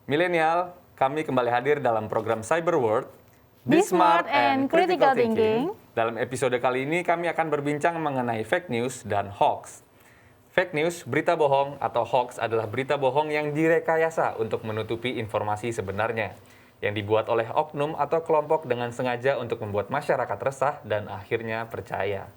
Milenial, kami kembali hadir dalam program Cyber World, Be Smart and Critical Thinking. Dalam episode kali ini kami akan berbincang mengenai fake news dan hoax. Fake news, berita bohong atau hoax adalah berita bohong yang direkayasa untuk menutupi informasi sebenarnya, yang dibuat oleh oknum atau kelompok dengan sengaja untuk membuat masyarakat resah dan akhirnya percaya.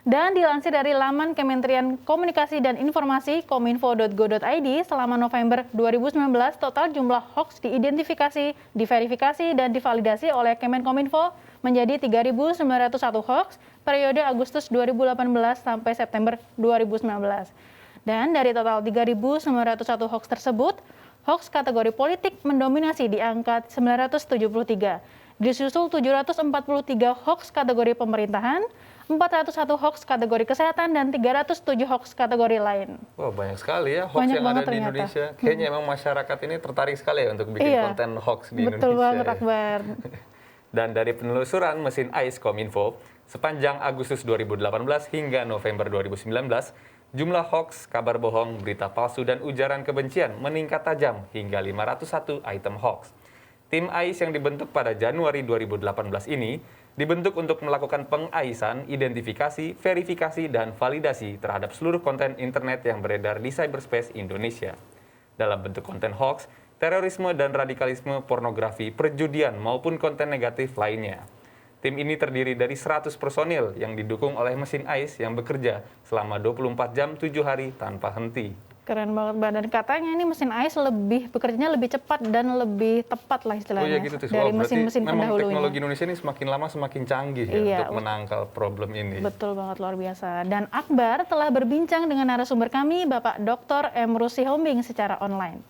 Dan dilansir dari laman Kementerian Komunikasi dan Informasi kominfo.go.id selama November 2019, total jumlah hoax diidentifikasi, diverifikasi, dan divalidasi oleh Kemenkominfo menjadi 3.901 hoax periode Agustus 2018 sampai September 2019. Dan dari total 3.901 hoax tersebut, hoax kategori politik mendominasi di angka 973. Disusul 743 hoax kategori pemerintahan, 401 hoax kategori kesehatan, dan 307 hoax kategori lain. Wah, banyak sekali ya hoax banyak yang ada di ternyata. Indonesia. Kayaknya emang masyarakat ini tertarik sekali ya untuk bikin konten hoax di Indonesia. Betul banget, Akbar. Dan dari penelusuran mesin AIS Kominfo, sepanjang Agustus 2018 hingga November 2019, jumlah hoax, kabar bohong, berita palsu, dan ujaran kebencian meningkat tajam hingga 501 item hoax. Tim AIS yang dibentuk pada Januari 2018 ini dibentuk untuk melakukan pengaisan, identifikasi, verifikasi, dan validasi terhadap seluruh konten internet yang beredar di cyberspace Indonesia. Dalam bentuk konten hoax, terorisme dan radikalisme, pornografi, perjudian, maupun konten negatif lainnya. Tim ini terdiri dari 100 personil yang didukung oleh mesin AIS yang bekerja selama 24 jam 7 hari tanpa henti. Keren banget, Mbak. Dan katanya ini mesin AIS bekerjanya lebih cepat dan lebih tepat lah istilahnya. Oh iya gitu tuh. Dari mesin-mesin memang pendahulunya. Teknologi Indonesia ini semakin lama semakin canggih ya, untuk menangkal problem ini. Betul banget, luar biasa. Dan Akbar telah berbincang dengan narasumber kami, Bapak Dr. Emrus Sihombing secara online.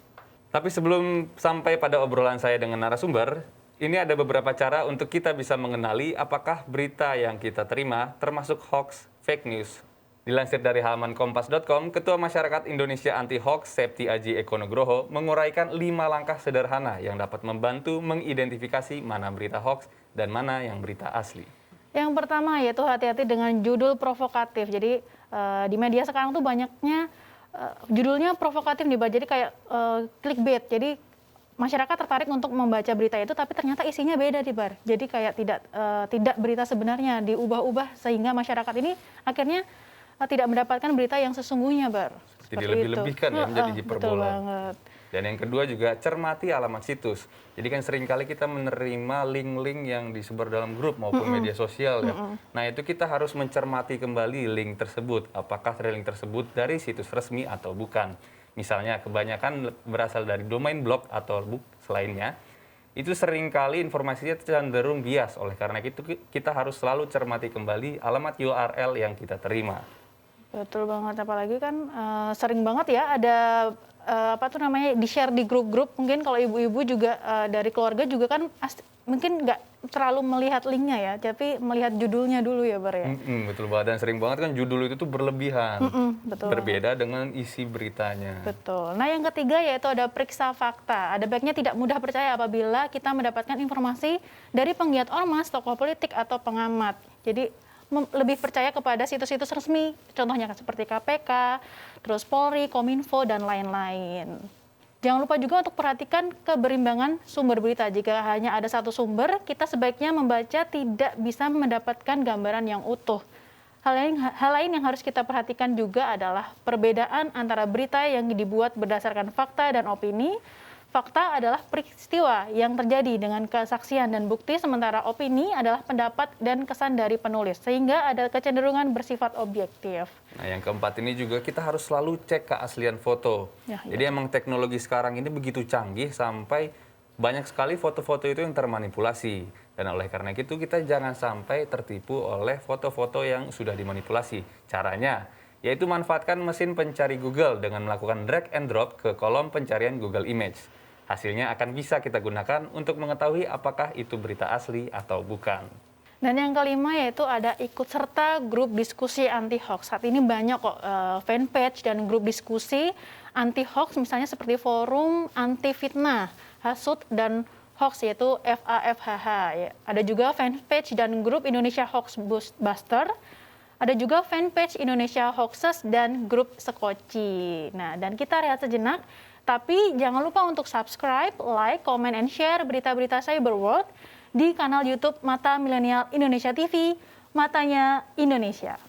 Tapi sebelum sampai pada obrolan saya dengan narasumber, ini ada beberapa cara untuk kita bisa mengenali apakah berita yang kita terima termasuk hoax, fake news. Dilansir dari halaman kompas.com, Ketua Masyarakat Indonesia Anti Hoax, Septi Aji Eko Nugroho, menguraikan 5 langkah sederhana yang dapat membantu mengidentifikasi mana berita hoax dan mana yang berita asli. Yang pertama yaitu hati-hati dengan judul provokatif. Jadi di media sekarang tuh banyaknya judulnya provokatif nih, Mbak. Jadi kayak clickbait. Jadi masyarakat tertarik untuk membaca berita itu, tapi ternyata isinya beda nih, Bar. Jadi kayak tidak berita sebenarnya, diubah-ubah sehingga masyarakat ini akhirnya tidak mendapatkan berita yang sesungguhnya, Bar. Jadi lebih-lebihkan ya, menjadi hiperbola. Betul banget. Dan yang kedua juga cermati alamat situs. Jadi kan seringkali kita menerima link-link yang disebar dalam grup maupun media sosial ya. Nah itu kita harus mencermati kembali link tersebut. Apakah link tersebut dari situs resmi atau bukan. Misalnya kebanyakan berasal dari domain blog atau selainnya. Itu seringkali informasinya cenderung bias. Oleh karena itu kita harus selalu cermati kembali alamat URL yang kita terima. Betul banget, apalagi kan sering banget ya ada di-share di grup-grup. Mungkin kalau ibu-ibu juga dari keluarga juga kan mungkin nggak terlalu melihat linknya ya, tapi melihat judulnya dulu ya, Bar ya. Betul banget, dan sering banget kan judul itu tuh berlebihan, betul. Berbeda dengan isi beritanya. Betul. Nah yang ketiga yaitu ada periksa fakta. Ada baiknya tidak mudah percaya apabila kita mendapatkan informasi dari penggiat ormas, tokoh politik, atau pengamat. Jadi lebih percaya kepada situs-situs resmi, contohnya seperti KPK, terus Polri, Kominfo, dan lain-lain. Jangan lupa juga untuk perhatikan keberimbangan sumber berita. Jika hanya ada satu sumber, kita sebaiknya membaca tidak bisa mendapatkan gambaran yang utuh. Hal lain yang harus kita perhatikan juga adalah perbedaan antara berita yang dibuat berdasarkan fakta dan opini. Fakta adalah peristiwa yang terjadi dengan kesaksian dan bukti, sementara opini adalah pendapat dan kesan dari penulis, sehingga ada kecenderungan bersifat objektif. Nah, yang keempat ini juga kita harus selalu cek keaslian foto. Jadi emang teknologi sekarang ini begitu canggih sampai banyak sekali foto-foto itu yang termanipulasi. Dan oleh karena itu kita jangan sampai tertipu oleh foto-foto yang sudah dimanipulasi. Caranya yaitu manfaatkan mesin pencari Google dengan melakukan drag and drop ke kolom pencarian Google Image. Hasilnya akan bisa kita gunakan untuk mengetahui apakah itu berita asli atau bukan. Dan yang kelima yaitu ada ikut serta grup diskusi anti hoax. Saat ini banyak kok fanpage dan grup diskusi anti hoax, misalnya seperti forum anti fitnah, hasut dan hoax yaitu FAFHH. Ada juga fanpage dan grup Indonesia Hoax Buster. Ada juga fanpage Indonesia Hoaxes dan grup Sekoci. Nah, dan kita rehat sejenak, tapi jangan lupa untuk subscribe, like, comment, and share berita-berita Cyber World di kanal YouTube Mata Milenial Indonesia TV, Matanya Indonesia.